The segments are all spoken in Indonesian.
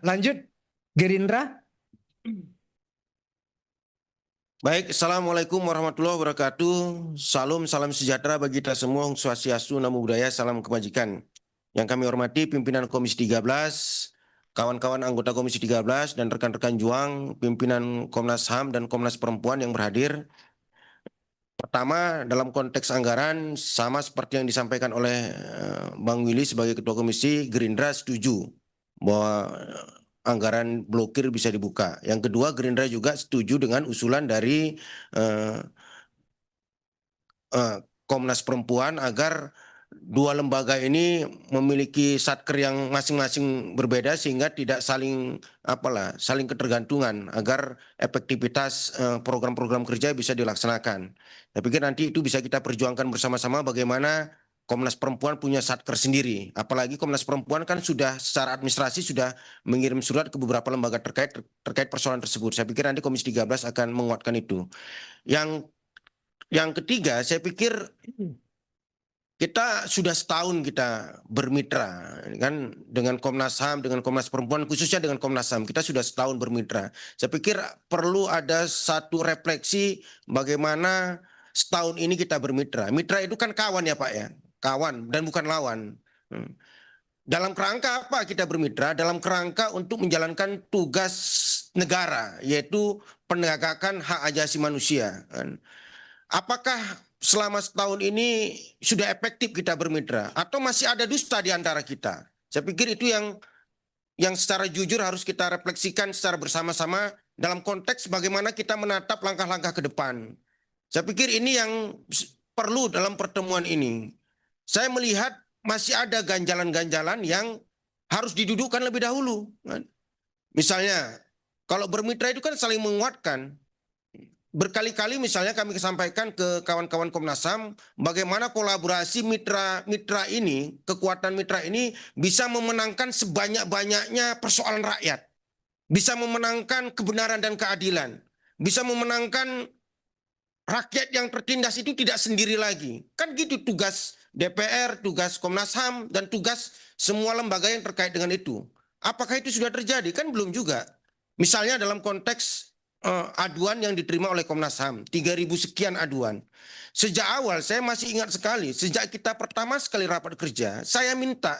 Lanjut, Gerindra. Baik, Assalamualaikum warahmatullahi wabarakatuh. Salam sejahtera bagi kita semua. Om Swastiastu, Namo Buddhaya, salam kebajikan. Yang kami hormati pimpinan Komisi 13, kawan-kawan anggota Komisi 13, dan rekan-rekan juang, pimpinan Komnas HAM dan Komnas Perempuan yang berhadir. Pertama, dalam konteks anggaran, sama seperti yang disampaikan oleh Bang Willy sebagai Ketua Komisi, Gerindra setuju bahwa anggaran blokir bisa dibuka. Yang kedua, Gerindra juga setuju dengan usulan dari eh, Komnas Perempuan agar dua lembaga ini memiliki satker yang masing-masing berbeda sehingga tidak saling ketergantungan agar efektivitas program-program kerja bisa dilaksanakan. Saya pikir nanti itu bisa kita perjuangkan bersama-sama bagaimana Komnas Perempuan punya satker sendiri. Apalagi Komnas Perempuan kan sudah secara administrasi sudah mengirim surat ke beberapa lembaga terkait persoalan tersebut. Saya pikir nanti Komisi 13 akan menguatkan itu. Yang ketiga, saya pikir kita sudah setahun kita bermitra kan dengan Komnas HAM, dengan Komnas Perempuan, khususnya dengan Komnas HAM. Kita sudah setahun bermitra. Saya pikir perlu ada satu refleksi bagaimana setahun ini kita bermitra. Mitra itu kan kawan ya Pak ya, kawan dan bukan lawan. Dalam kerangka apa kita bermitra? Dalam kerangka untuk menjalankan tugas negara, yaitu penegakan hak asasi manusia. Apakah selama setahun ini sudah efektif kita bermitra atau masih ada dusta di antara kita? Saya pikir itu yang secara jujur harus kita refleksikan secara bersama-sama dalam konteks bagaimana kita menatap langkah-langkah ke depan. Saya pikir ini yang perlu dalam pertemuan ini. Saya melihat masih ada ganjalan-ganjalan yang harus didudukkan lebih dahulu. Misalnya, kalau bermitra itu kan saling menguatkan. Berkali-kali misalnya kami sampaikan ke kawan-kawan Komnas HAM bagaimana kolaborasi mitra ini, kekuatan mitra ini bisa memenangkan sebanyak-banyaknya persoalan rakyat. Bisa memenangkan kebenaran dan keadilan. Bisa memenangkan rakyat yang tertindas itu tidak sendiri lagi. Kan gitu tugas DPR, tugas Komnas HAM, dan tugas semua lembaga yang terkait dengan itu. Apakah itu sudah terjadi? Kan belum juga. Misalnya dalam konteks aduan yang diterima oleh Komnas HAM, 3.000 sekian aduan. Sejak awal saya masih ingat sekali, sejak kita pertama sekali rapat kerja, saya minta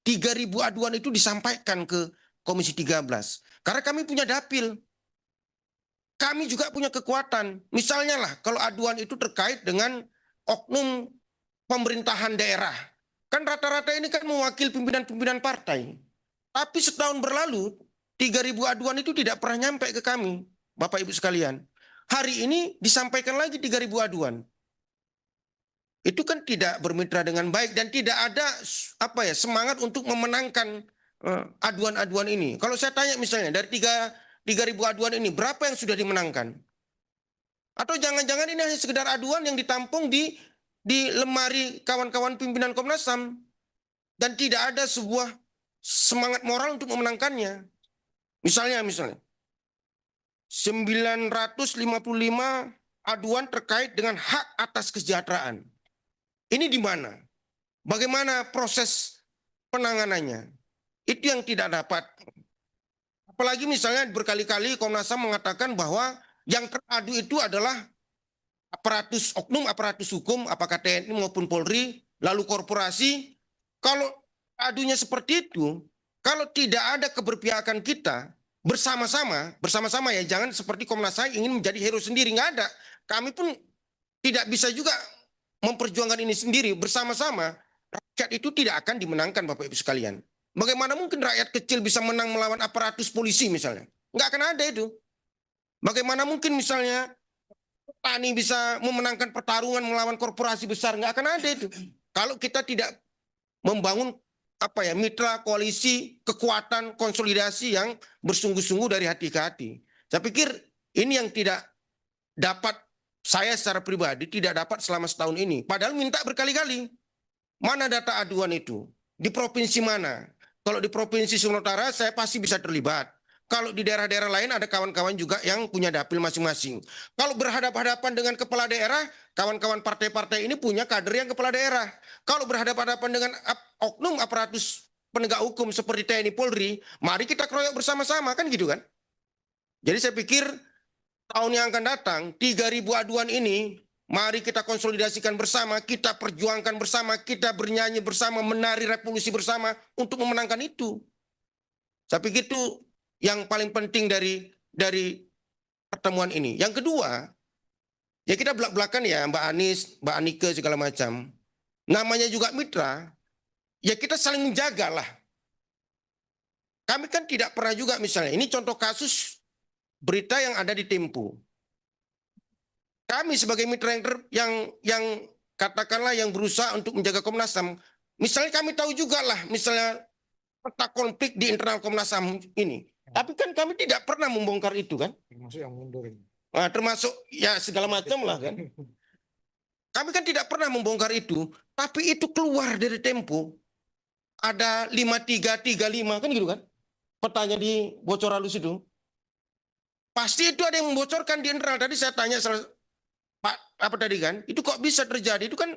3.000 aduan itu disampaikan ke Komisi 13. Karena kami punya dapil. Kami juga punya kekuatan. Misalnya lah, kalau aduan itu terkait dengan oknum pemerintahan daerah. Kan rata-rata ini kan mewakili pimpinan-pimpinan partai. Tapi setahun berlalu, 3.000 aduan itu tidak pernah nyampe ke kami, Bapak Ibu sekalian. Hari ini disampaikan lagi 3.000 aduan. Itu kan tidak bermitra dengan baik dan tidak ada semangat untuk memenangkan aduan-aduan ini. Kalau saya tanya misalnya dari 3.000 aduan ini berapa yang sudah dimenangkan? Atau jangan-jangan ini hanya sekedar aduan yang ditampung di lemari kawan-kawan pimpinan Komnas HAM dan tidak ada sebuah semangat moral untuk memenangkannya. Misalnya 955 aduan terkait dengan hak atas kesejahteraan. Ini di mana? Bagaimana proses penanganannya? Itu yang tidak dapat. Apalagi misalnya berkali-kali Komnas HAM mengatakan bahwa yang teradu itu adalah oknum aparatus hukum, apakah TNI maupun Polri, lalu korporasi. Kalau adunya seperti itu, kalau tidak ada keberpihakan kita bersama-sama ya, jangan seperti Komnas HAM ingin menjadi hero sendiri, nggak ada. Kami pun tidak bisa juga memperjuangkan ini sendiri bersama-sama. Rakyat itu tidak akan dimenangkan, Bapak Ibu sekalian. Bagaimana mungkin rakyat kecil bisa menang melawan aparatus polisi misalnya? Nggak akan ada itu. Bagaimana mungkin misalnya petani bisa memenangkan pertarungan melawan korporasi besar? Nggak akan ada itu. Kalau kita tidak membangun mitra, koalisi, kekuatan, konsolidasi yang bersungguh-sungguh dari hati ke hati. Saya pikir ini yang tidak dapat, saya secara pribadi tidak dapat selama setahun ini. Padahal minta berkali-kali. Mana data aduan itu? Di provinsi mana? Kalau di Provinsi Sumatera Utara saya pasti bisa terlibat. Kalau di daerah-daerah lain ada kawan-kawan juga yang punya dapil masing-masing. Kalau berhadapan-hadapan dengan kepala daerah, kawan-kawan partai-partai ini punya kader yang kepala daerah. Kalau berhadapan-hadapan dengan oknum aparatus penegak hukum seperti TNI Polri, mari kita keroyok bersama-sama, kan gitu kan. Jadi saya pikir tahun yang akan datang 3.000 aduan ini mari kita konsolidasikan bersama, kita perjuangkan bersama, kita bernyanyi bersama, menari revolusi bersama untuk memenangkan itu. Saya pikir itu yang paling penting dari pertemuan ini. Yang kedua, ya kita belak-belakan ya Mbak Anies, Mbak Anike segala macam. Namanya juga mitra, ya kita saling menjaga lah. Kami kan tidak pernah juga misalnya, ini contoh kasus berita yang ada di Tempo. Kami sebagai mitra yang katakanlah yang berusaha untuk menjaga Komnas HAM, misalnya kami tahu juga lah misalnya peta konflik di internal Komnas HAM ini. Tapi kan kami tidak pernah membongkar itu kan. Termasuk yang mundur ini. Nah, termasuk ya segala macam lah kan. Kami kan tidak pernah membongkar itu, tapi itu keluar dari Tempo. Ada 5335 kan gitu kan. Petanya di bocor halus itu. Pasti itu ada yang membocorkan di internal. Tadi saya tanya Pak apa tadi kan? Itu kok bisa terjadi? Itu kan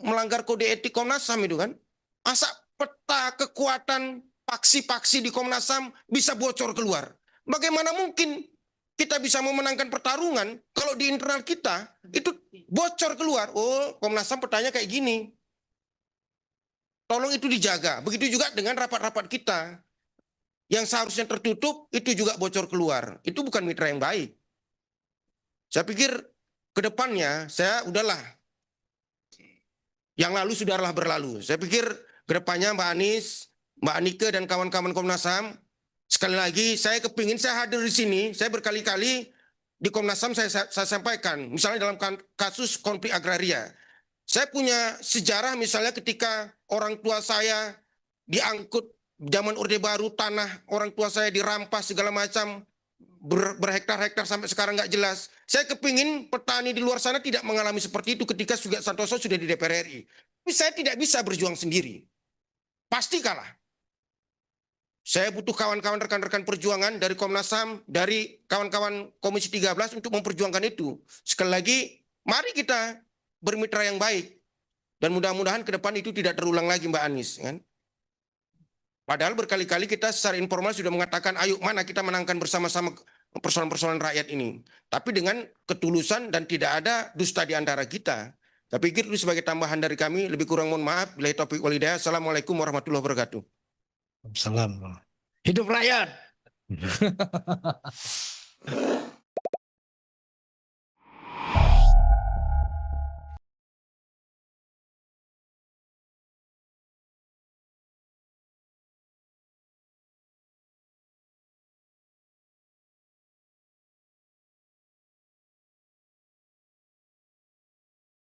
melanggar kode etik Komnas HAM itu kan. Masa peta kekuatan paksi-paksi di Komnas HAM bisa bocor keluar? Bagaimana mungkin kita bisa memenangkan pertarungan kalau di internal kita itu bocor keluar? Oh, Komnas HAM petanya kayak gini. Tolong itu dijaga. Begitu juga dengan rapat-rapat kita. Yang seharusnya tertutup itu juga bocor keluar. Itu bukan mitra yang baik. Saya pikir ke depannya saya udahlah. Yang lalu sudahlah berlalu. Saya pikir ke depannya Mbak Anies, Mbak Anike dan kawan-kawan Komnas HAM, sekali lagi saya kepingin saya hadir di sini. Saya berkali-kali di Komnas HAM saya sampaikan, misalnya dalam kasus konflik agraria. Saya punya sejarah misalnya ketika orang tua saya diangkut zaman Orde Baru, tanah orang tua saya dirampas segala macam, berhektar-hektar sampai sekarang nggak jelas. Saya kepingin petani di luar sana tidak mengalami seperti itu ketika Sugeng Santoso sudah di DPR RI. Tapi saya tidak bisa berjuang sendiri. Pasti kalah. Saya butuh kawan-kawan rekan-rekan perjuangan dari Komnas HAM, dari kawan-kawan Komisi 13 untuk memperjuangkan itu. Sekali lagi, mari kita bermitra yang baik. Dan mudah-mudahan ke depan itu tidak terulang lagi Mbak Anies. Kan? Padahal berkali-kali kita secara informal sudah mengatakan, ayo mana kita menangkan bersama-sama persoalan-persoalan rakyat ini. Tapi dengan ketulusan dan tidak ada dusta di antara kita. Saya pikir itu sebagai tambahan dari kami, lebih kurang mohon maaf. Billahi taufiq wal hidayah. Assalamualaikum warahmatullahi wabarakatuh. Salam. Hidup rakyat.